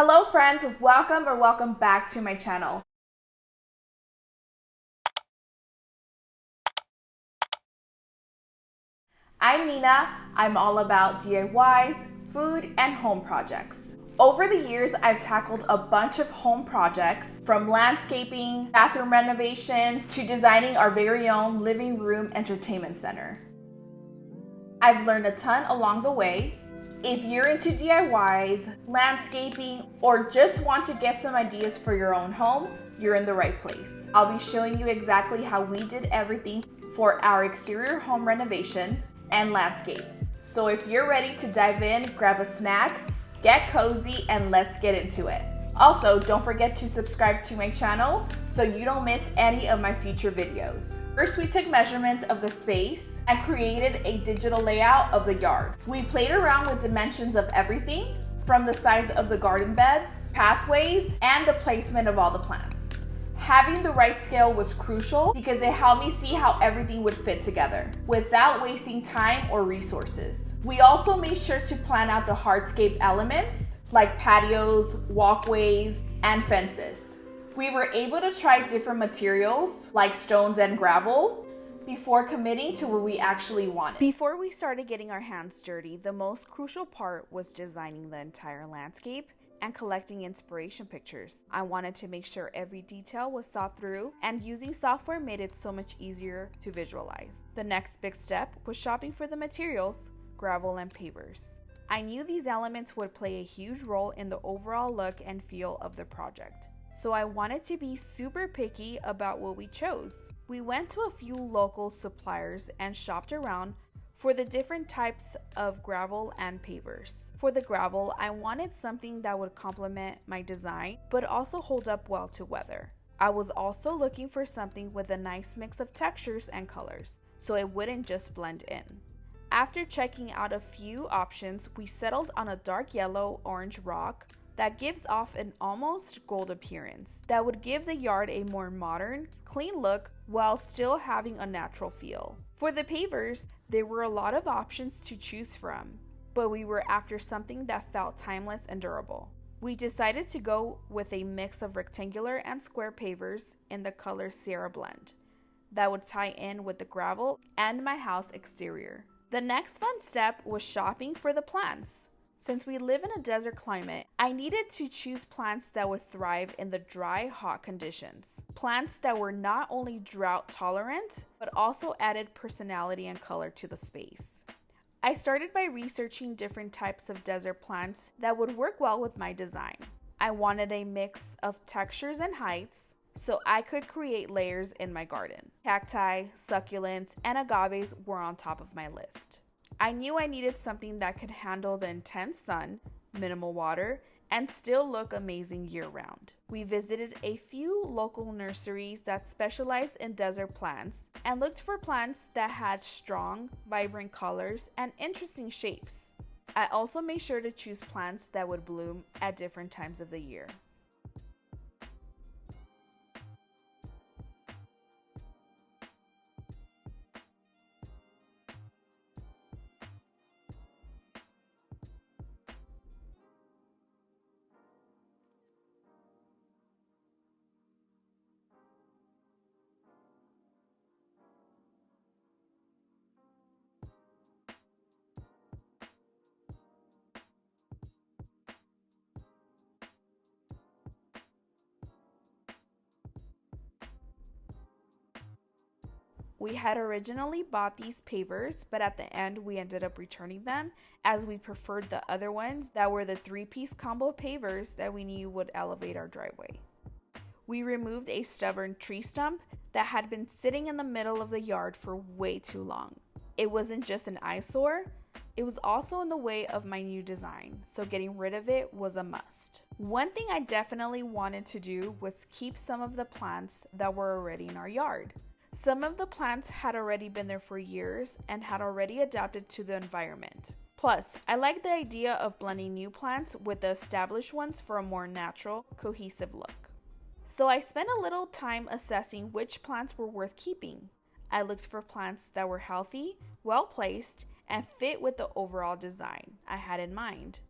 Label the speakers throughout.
Speaker 1: Hello friends, welcome back to my channel. I'm Nina. I'm all about DIYs, food, and home projects. Over the years, I've tackled a bunch of home projects, from landscaping, bathroom renovations, to designing our very own living room entertainment center. I've learned a ton along the way. If you're into DIYs, landscaping, or just want to get some ideas for your own home, you're in the right place. I'll be showing you exactly how we did everything for our exterior home renovation and landscape. So if you're ready to dive in, grab a snack, get cozy, and let's get into it. Also, don't forget to subscribe to my channel so you don't miss any of my future videos. First, we took measurements of the space and created a digital layout of the yard. We played around with dimensions of everything, from the size of the garden beds, pathways, and the placement of all the plants. Having the right scale was crucial because it helped me see how everything would fit together without wasting time or resources. We also made sure to plan out the hardscape elements like patios, walkways, and fences. We were able to try different materials like stones and gravel before committing to what we actually wanted. Before we started getting our hands dirty, the most crucial part was designing the entire landscape and collecting inspiration pictures. I wanted to make sure every detail was thought through, and using software made it so much easier to visualize. The next big step was shopping for the materials, gravel and pavers. I knew these elements would play a huge role in the overall look and feel of the project, so I wanted to be super picky about what we chose. We went to a few local suppliers and shopped around for the different types of gravel and pavers. For the gravel, I wanted something that would complement my design, but also hold up well to weather. I was also looking for something with a nice mix of textures and colors, so it wouldn't just blend in. After checking out a few options, we settled on a dark yellow-orange rock that gives off an almost gold appearance that would give the yard a more modern, clean look while still having a natural feel. For the pavers, there were a lot of options to choose from, but we were after something that felt timeless and durable. We decided to go with a mix of rectangular and square pavers in the color Sierra Blend that would tie in with the gravel and my house exterior. The next fun step was shopping for the plants. Since we live in a desert climate, I needed to choose plants that would thrive in the dry, hot conditions. Plants that were not only drought tolerant, but also added personality and color to the space. I started by researching different types of desert plants that would work well with my design. I wanted a mix of textures and heights, so I could create layers in my garden. Cacti, succulents, and agaves were on top of my list. I knew I needed something that could handle the intense sun, minimal water, and still look amazing year-round. We visited a few local nurseries that specialize in desert plants and looked for plants that had strong, vibrant colors and interesting shapes. I also made sure to choose plants that would bloom at different times of the year. We had originally bought these pavers, but at the end we ended up returning them as we preferred the other ones that were the 3-piece combo pavers that we knew would elevate our driveway. We removed a stubborn tree stump that had been sitting in the middle of the yard for way too long. It wasn't just an eyesore, it was also in the way of my new design, so getting rid of it was a must. One thing I definitely wanted to do was keep some of the plants that were already in our yard. Some of the plants had already been there for years and had already adapted to the environment. Plus, I like the idea of blending new plants with the established ones for a more natural, cohesive look. So I spent a little time assessing which plants were worth keeping. I looked for plants that were healthy, well placed, and fit with the overall design I had in mind.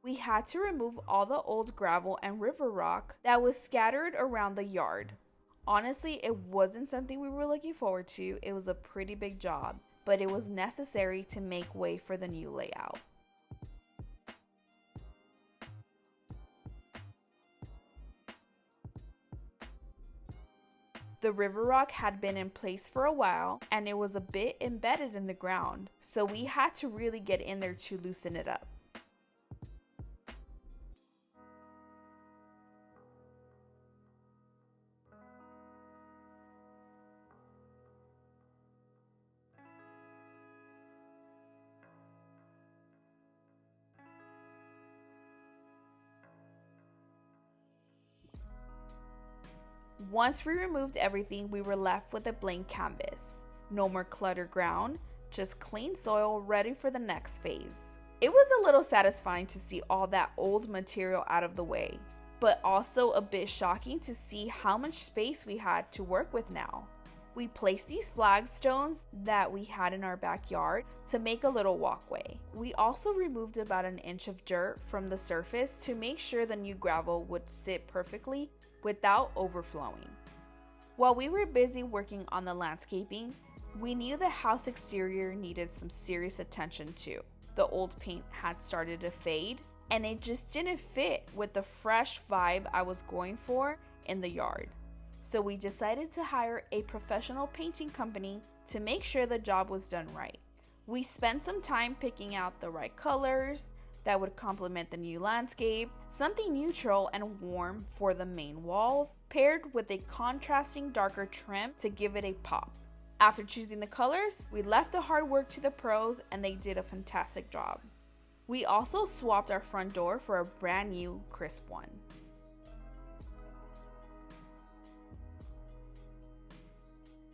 Speaker 1: We had to remove all the old gravel and river rock that was scattered around the yard. Honestly, it wasn't something we were looking forward to. It was a pretty big job, but it was necessary to make way for the new layout. The river rock had been in place for a while and it was a bit embedded in the ground, so we had to really get in there to loosen it up. Once we removed everything, we were left with a blank canvas. No more cluttered ground, just clean soil ready for the next phase. It was a little satisfying to see all that old material out of the way, but also a bit shocking to see how much space we had to work with now. We placed these flagstones that we had in our backyard to make a little walkway. We also removed about an inch of dirt from the surface to make sure the new gravel would sit perfectly without overflowing. While we were busy working on the landscaping, we knew the house exterior needed some serious attention too. The old paint had started to fade, and it just didn't fit with the fresh vibe I was going for in the yard. So we decided to hire a professional painting company to make sure the job was done right. We spent some time picking out the right colors that would complement the new landscape, something neutral and warm for the main walls, paired with a contrasting darker trim to give it a pop. After choosing the colors, we left the hard work to the pros and they did a fantastic job. We also swapped our front door for a brand new crisp one.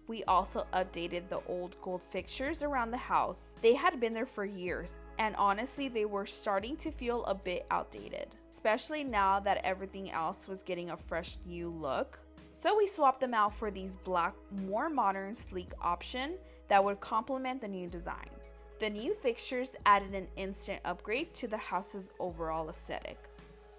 Speaker 1: We also updated the old gold fixtures around the house. They had been there for years, and honestly, they were starting to feel a bit outdated, especially now that everything else was getting a fresh new look. So we swapped them out for these black, more modern, sleek option that would complement the new design. The new fixtures added an instant upgrade to the house's overall aesthetic.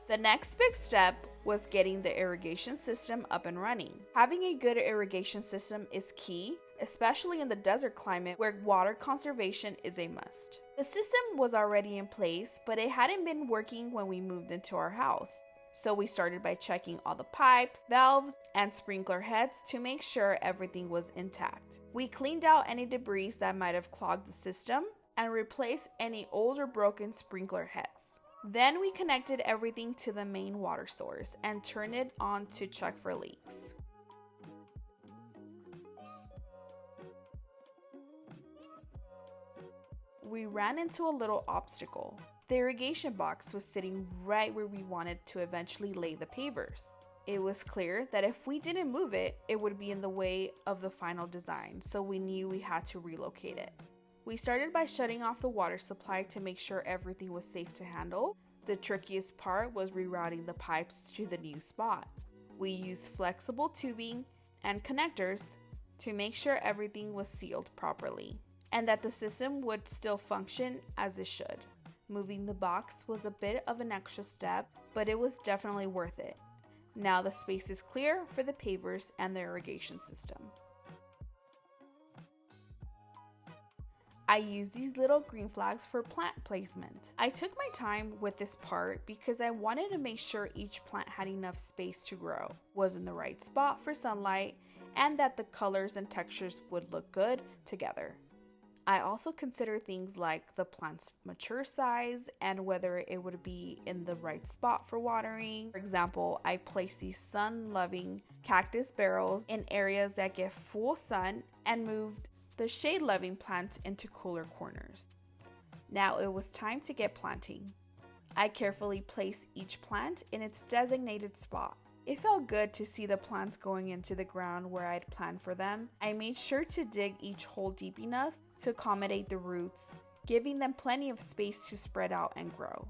Speaker 1: The next big step was getting the irrigation system up and running. Having a good irrigation system is key, especially in the desert climate where water conservation is a must. The system was already in place, but it hadn't been working when we moved into our house. So we started by checking all the pipes, valves, and sprinkler heads to make sure everything was intact. We cleaned out any debris that might have clogged the system and replaced any old or broken sprinkler heads. Then we connected everything to the main water source and turned it on to check for leaks. We ran into a little obstacle. The irrigation box was sitting right where we wanted to eventually lay the pavers. It was clear that if we didn't move it, it would be in the way of the final design, so we knew we had to relocate it. We started by shutting off the water supply to make sure everything was safe to handle. The trickiest part was rerouting the pipes to the new spot. We used flexible tubing and connectors to make sure everything was sealed properly and that the system would still function as it should. Moving the box was a bit of an extra step, but it was definitely worth it. Now the space is clear for the pavers and the irrigation system. I use these little green flags for plant placement. I took my time with this part because I wanted to make sure each plant had enough space to grow, was in the right spot for sunlight, and that the colors and textures would look good together. I also consider things like the plant's mature size and whether it would be in the right spot for watering. For example, I placed these sun-loving cactus barrels in areas that get full sun and moved the shade-loving plants into cooler corners. Now it was time to get planting. I carefully placed each plant in its designated spot. It felt good to see the plants going into the ground where I'd planned for them. I made sure to dig each hole deep enough to accommodate the roots, giving them plenty of space to spread out and grow.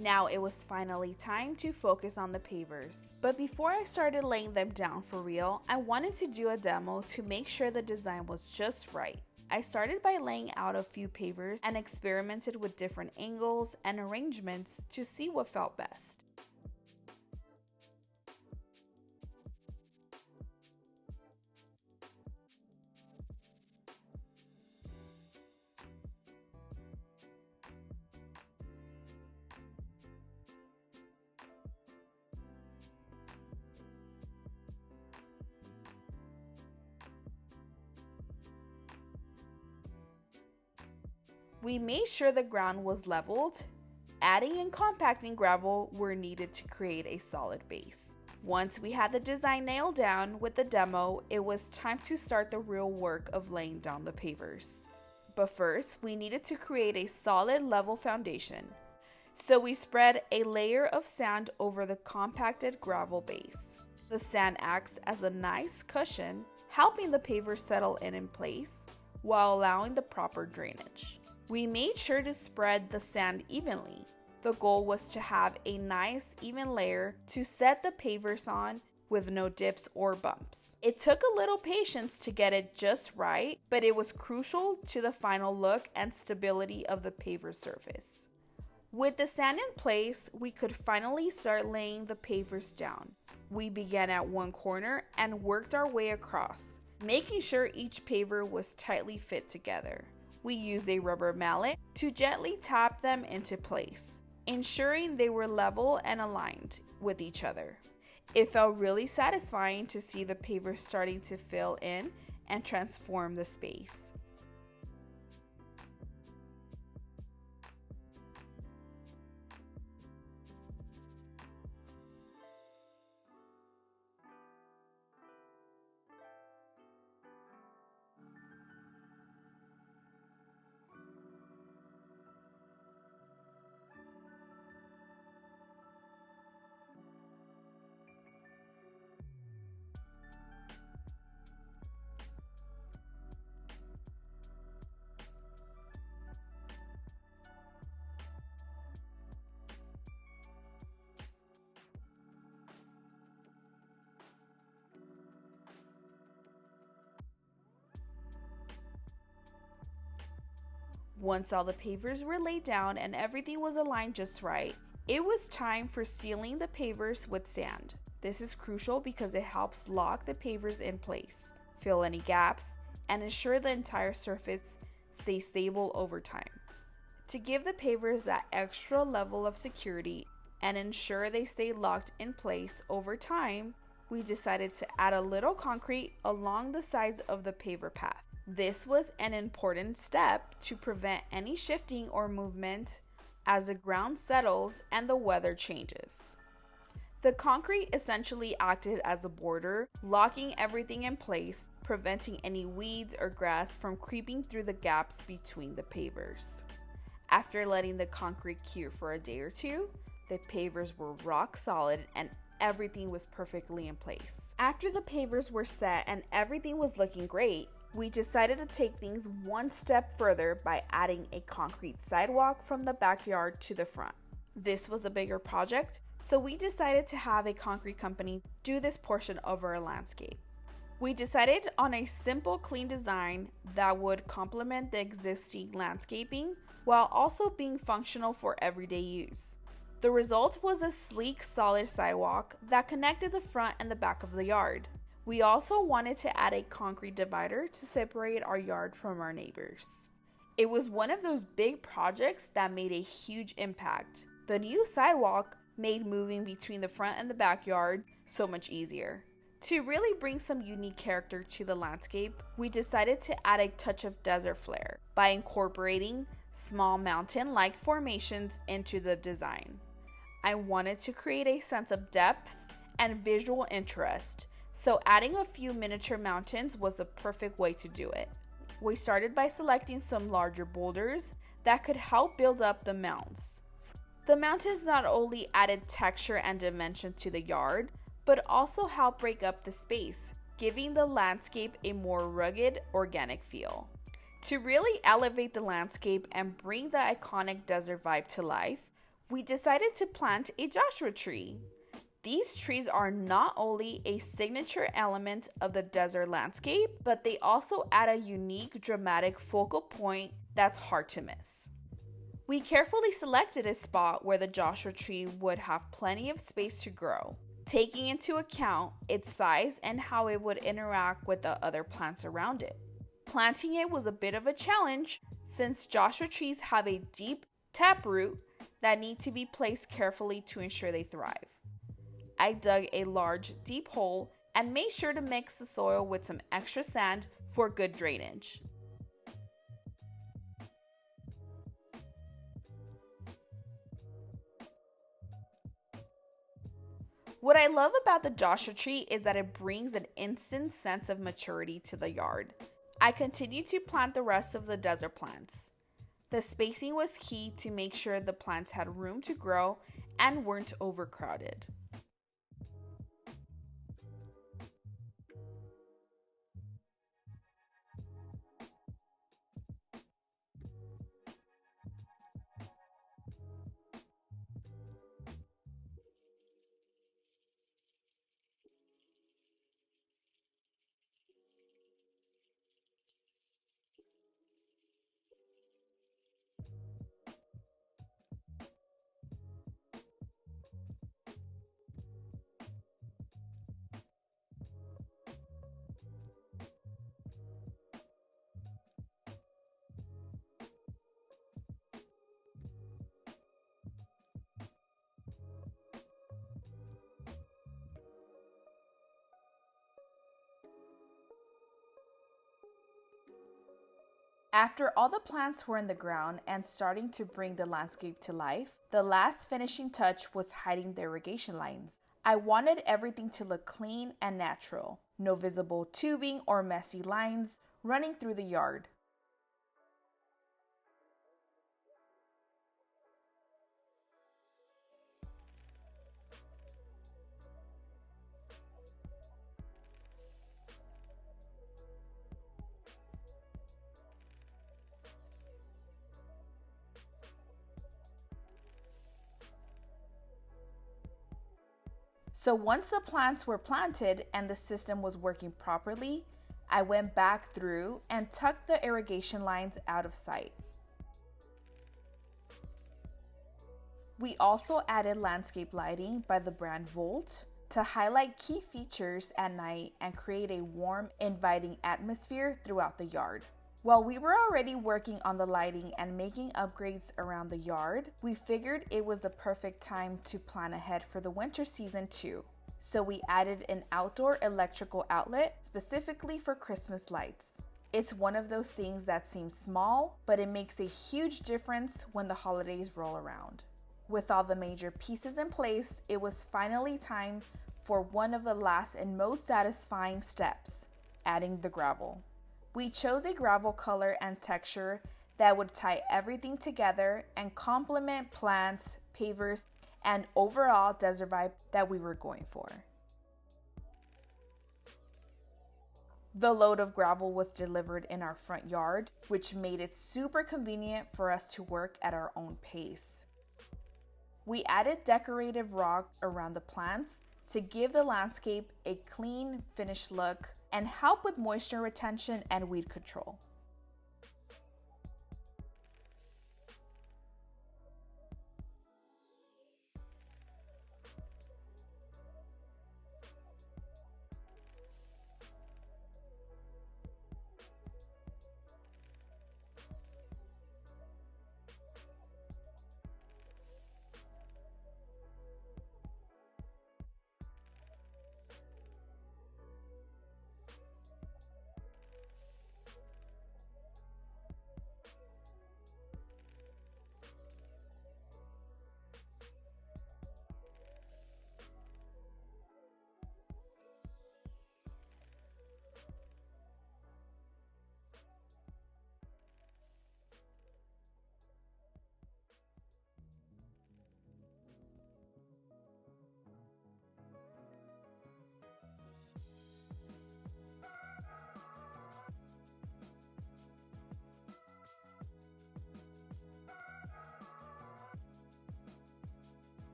Speaker 1: Now it was finally time to focus on the pavers. But before I started laying them down for real, I wanted to do a demo to make sure the design was just right. I started by laying out a few pavers and experimented with different angles and arrangements to see what felt best. We made sure the ground was leveled. Adding and compacting gravel were needed to create a solid base. Once we had the design nailed down with the demo, it was time to start the real work of laying down the pavers. But first, we needed to create a solid level foundation. So we spread a layer of sand over the compacted gravel base. The sand acts as a nice cushion, helping the pavers settle in place while allowing the proper drainage. We made sure to spread the sand evenly. The goal was to have a nice even layer to set the pavers on with no dips or bumps. It took a little patience to get it just right, but it was crucial to the final look and stability of the paver surface. With the sand in place, we could finally start laying the pavers down. We began at one corner and worked our way across, making sure each paver was tightly fit together. We used a rubber mallet to gently tap them into place, ensuring they were level and aligned with each other. It felt really satisfying to see the pavers starting to fill in and transform the space. Once all the pavers were laid down and everything was aligned just right, it was time for sealing the pavers with sand. This is crucial because it helps lock the pavers in place, fill any gaps, and ensure the entire surface stays stable over time. To give the pavers that extra level of security and ensure they stay locked in place over time, we decided to add a little concrete along the sides of the paver path. This was an important step to prevent any shifting or movement as the ground settles and the weather changes. The concrete essentially acted as a border, locking everything in place, preventing any weeds or grass from creeping through the gaps between the pavers. After letting the concrete cure for a day or two, the pavers were rock solid and everything was perfectly in place. After the pavers were set and everything was looking great, we decided to take things one step further by adding a concrete sidewalk from the backyard to the front. This was a bigger project, so we decided to have a concrete company do this portion of our landscape. We decided on a simple, clean design that would complement the existing landscaping while also being functional for everyday use. The result was a sleek, solid sidewalk that connected the front and the back of the yard. We also wanted to add a concrete divider to separate our yard from our neighbors. It was one of those big projects that made a huge impact. The new sidewalk made moving between the front and the backyard so much easier. To really bring some unique character to the landscape, we decided to add a touch of desert flair by incorporating small mountain-like formations into the design. I wanted to create a sense of depth and visual interest, so adding a few miniature mountains was a perfect way to do it. We started by selecting some larger boulders that could help build up the mounds. The mountains not only added texture and dimension to the yard, but also help break up the space, giving the landscape a more rugged, organic feel. To really elevate the landscape and bring the iconic desert vibe to life, We decided to plant a Joshua tree. These trees are not only a signature element of the desert landscape, but they also add a unique, dramatic focal point that's hard to miss. We carefully selected a spot where the Joshua tree would have plenty of space to grow, taking into account its size and how it would interact with the other plants around it. Planting it was a bit of a challenge since Joshua trees have a deep taproot that need to be placed carefully to ensure they thrive. I dug a large, deep hole and made sure to mix the soil with some extra sand for good drainage. What I love about the Joshua tree is that it brings an instant sense of maturity to the yard. I continued to plant the rest of the desert plants. The spacing was key to make sure the plants had room to grow and weren't overcrowded. After all the plants were in the ground and starting to bring the landscape to life, the last finishing touch was hiding the irrigation lines. I wanted everything to look clean and natural, no visible tubing or messy lines running through the yard. So once the plants were planted and the system was working properly, I went back through and tucked the irrigation lines out of sight. We also added landscape lighting by the brand Volt to highlight key features at night and create a warm, inviting atmosphere throughout the yard. While we were already working on the lighting and making upgrades around the yard, we figured it was the perfect time to plan ahead for the winter season too. So we added an outdoor electrical outlet specifically for Christmas lights. It's one of those things that seems small, but it makes a huge difference when the holidays roll around. With all the major pieces in place, it was finally time for one of the last and most satisfying steps, adding the gravel. We chose a gravel color and texture that would tie everything together and complement plants, pavers, and overall desert vibe that we were going for. The load of gravel was delivered in our front yard, which made it super convenient for us to work at our own pace. We added decorative rock around the plants to give the landscape a clean, finished look and help with moisture retention and weed control.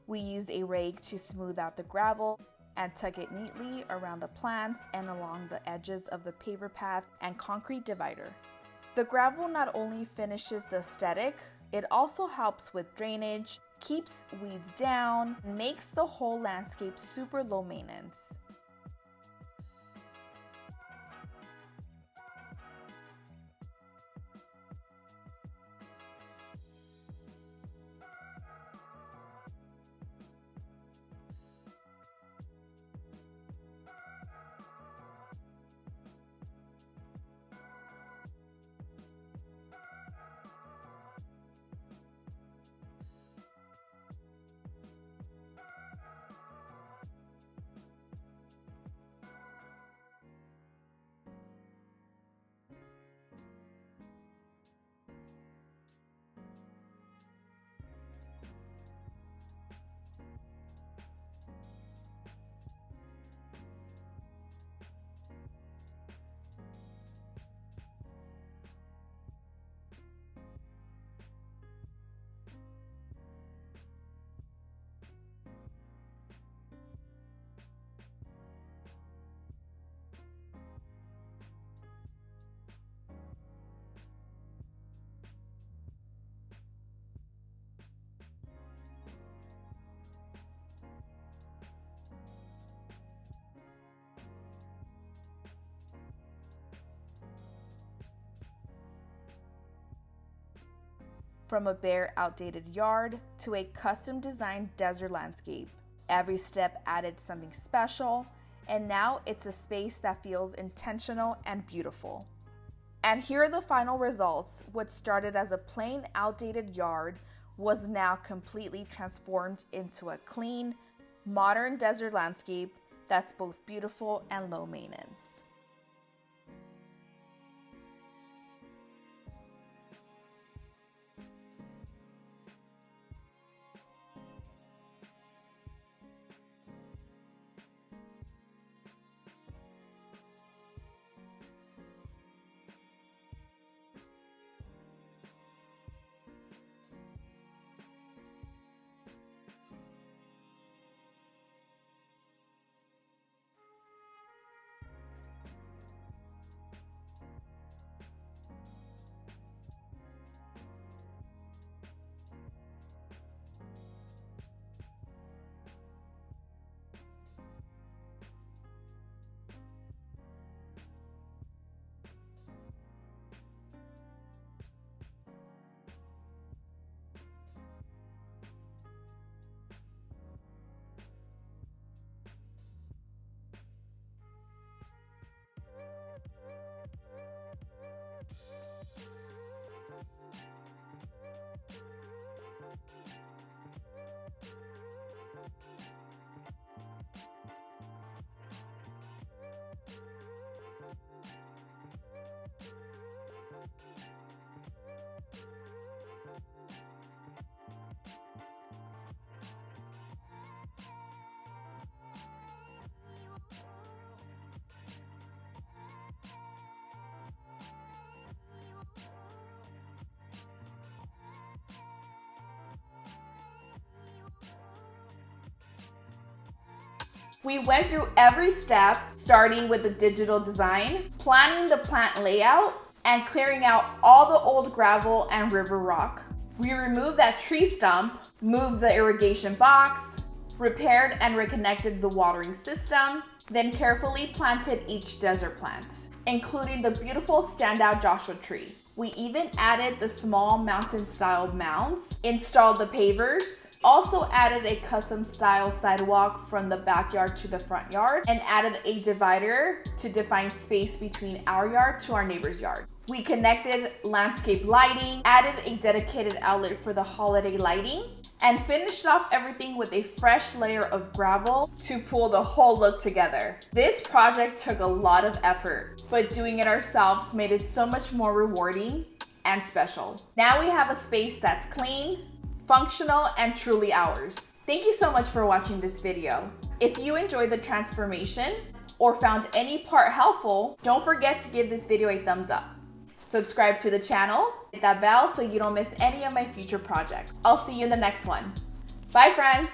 Speaker 1: We used a rake to smooth out the gravel and tuck it neatly around the plants and along the edges of the paver path and concrete divider. The gravel not only finishes the aesthetic, it also helps with drainage, keeps weeds down, and makes the whole landscape super low maintenance. From a bare, outdated yard to a custom-designed desert landscape, every step added something special, and now it's a space that feels intentional and beautiful. And here are the final results. What started as a plain, outdated yard was now completely transformed into a clean, modern desert landscape that's both beautiful and low maintenance. We went through every step, starting with the digital design, planning the plant layout, and clearing out all the old gravel and river rock. We removed that tree stump, moved the irrigation box, repaired and reconnected the watering system, then carefully planted each desert plant, including the beautiful standout Joshua tree. We even added the small mountain-style mounds, installed the pavers, also added a custom-style sidewalk from the backyard to the front yard, and added a divider to define space between our yard to our neighbor's yard. We connected landscape lighting, added a dedicated outlet for the holiday lighting, and finished off everything with a fresh layer of gravel to pull the whole look together. This project took a lot of effort, but doing it ourselves made it so much more rewarding and special. Now we have a space that's clean, functional, and truly ours. Thank you so much for watching this video. If you enjoyed the transformation or found any part helpful, don't forget to give this video a thumbs up. Subscribe to the channel, hit that bell so you don't miss any of my future projects. I'll see you in the next one. Bye, friends.